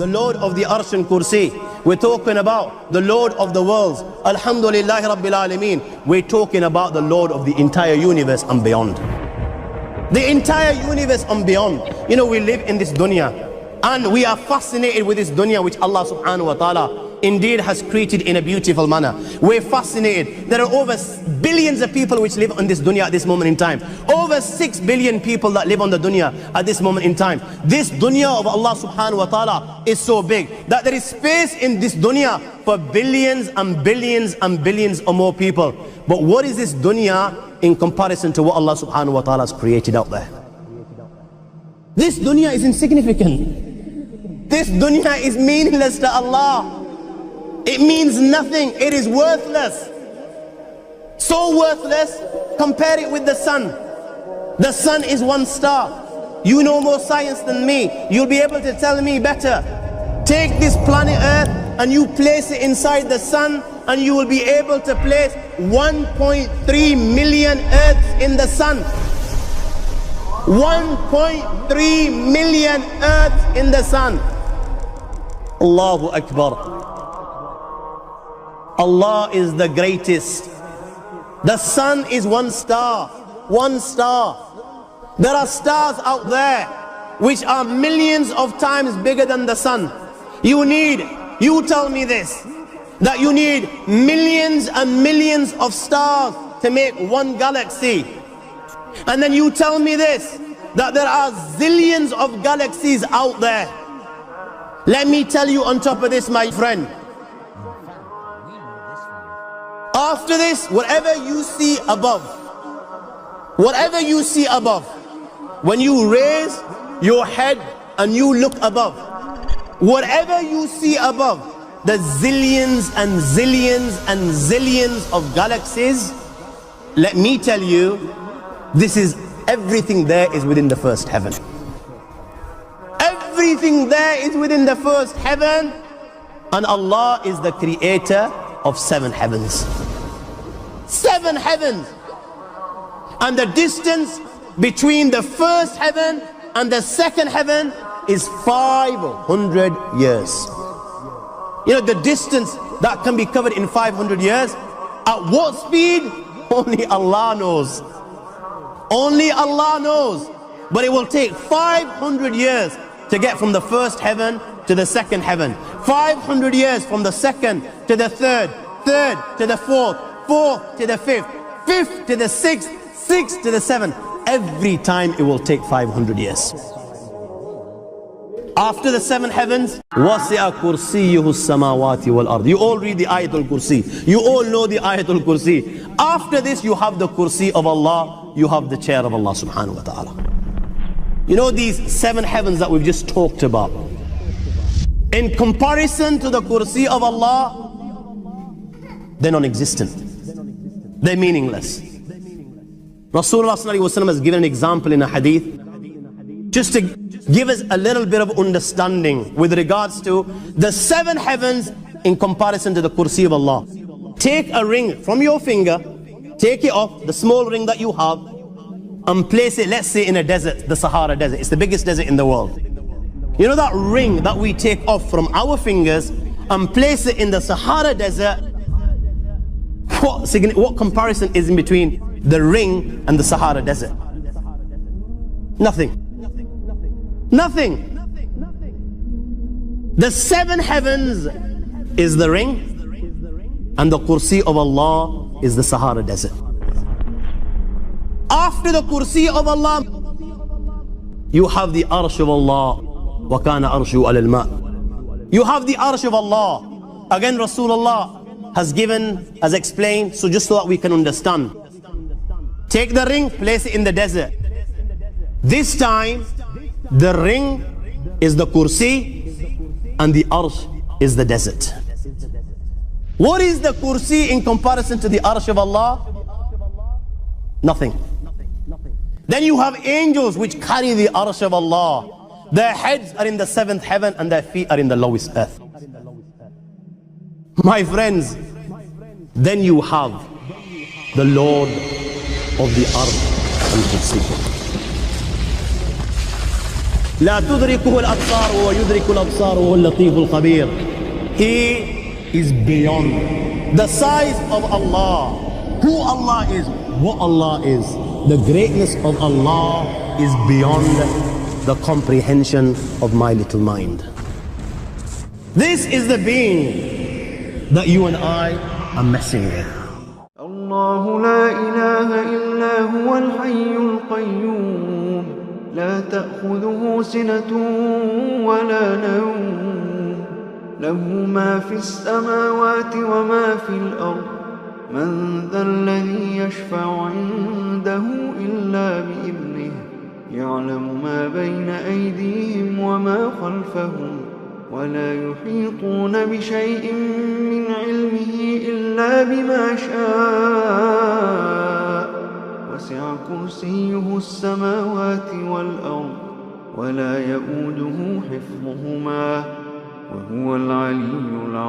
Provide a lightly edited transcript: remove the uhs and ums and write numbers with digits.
the Lord of the Arsh and Kursi. We're talking about the Lord of the worlds. Alhamdulillah Rabbil Alameen. We're talking about the Lord of the entire universe and beyond. The entire universe and beyond. You know, we live in this dunya and we are fascinated with this dunya which Allah subhanahu wa ta'ala indeed has created in a beautiful manner. We're fascinated. There are over billions of people which live on this dunya at this moment in time. Over 6 billion people that live on the dunya at this moment in time. This dunya of Allah subhanahu wa ta'ala is so big that there is space in this dunya for billions and billions and billions or more people. But what is this dunya in comparison to what Allah subhanahu wa ta'ala has created out there? This dunya is insignificant. This dunya is meaningless to Allah. It means nothing. It is worthless. So worthless, compare it with the sun. The sun is one star. You know more science than me. You'll be able to tell me better. Take this planet Earth and you place it inside the sun, and you will be able to place 1.3 million Earths in the sun. 1.3 million Earths in the sun. Allahu Akbar. Allah is the greatest. The sun is one star. One star. There are stars out there which are millions of times bigger than the sun. You tell me this, that you need millions and millions of stars to make one galaxy. And then you tell me this, that there are zillions of galaxies out there. Let me tell you on top of this, my friend, after this, whatever you see above, when you raise your head and you look above, whatever you see above, the zillions and zillions and zillions of galaxies, let me tell you, this is everything there is within the first heaven. Everything there is within the first heaven, and Allah is the creator of 7 heavens. 7 heavens. And the distance between the first heaven and the second heaven is 500 years. You know, the distance that can be covered in 500 years, at what speed? Only Allah knows. Only Allah knows. But it will take 500 years to get from the first heaven to the second heaven. 500 years from the second to the third, third to the fourth, fourth to the fifth, fifth to the sixth, sixth to the seventh. Every time it will take 500 years. After the 7 heavens, وَسِعَ كُرْسِيُّهُ السَّمَاوَاتِ وَالْأَرْضِ. You all read the Ayatul Kursi. You all know the Ayatul Kursi. After this, you have the Kursi of Allah. You have the chair of Allah subhanahu wa ta'ala. You know these 7 heavens that we've just talked about, in comparison to the Kursi of Allah, they're non-existent. They're meaningless. Rasulullah sallallahu alaihi wasallam has given an example in a hadith, just to give us a little bit of understanding with regards to the 7 heavens in comparison to the Kursi of Allah. Take a ring from your finger, take it off, the small ring that you have, and place it, let's say, in a desert, the Sahara Desert. It's the biggest desert in the world. You know that ring that we take off from our fingers and place it in the Sahara Desert? What comparison is in between the ring and the Sahara Desert? Nothing. Nothing. The 7 heavens is the ring, and the Kursi of Allah is the Sahara Desert. After the Kursi of Allah, you have the Arsh of Allah. وَكَانَ أَرْشُهُ عَلَى الْمَاءِ. You have the Arsh of Allah. Again, Rasulullah has explained, so just so that we can understand. Take the ring, place it in the desert. This time, the ring is the Kursi and the Arsh is the desert. What is the Kursi in comparison to the Arsh of Allah? Nothing. Then you have angels which carry the Arsh of Allah. Their heads are in the 7th heaven and their feet are in the lowest earth. My friends, then you have the Lord of the Arsh and Kursi. لا تدركه الأبصار وهو يدرك الأبصار وهو اللطيف الخبير. He is beyond the size of Allah, who Allah is, what Allah is. The greatness of Allah is beyond the comprehension of my little mind. This is the being that you and I are messing with. الله لا إله إلا هو الحي القيوم لا تأخذه سنة ولا نوم له ما في السماوات وما في الأرض من ذا الذي يشفع عنده إلا بإذنه يعلم ما بين أيديهم وما خلفهم ولا يحيطون بشيء من علمه إلا بما شاء وسع كرسيه السماوات والأرض ولا يؤوده حفظهما وهو العلي العظيم.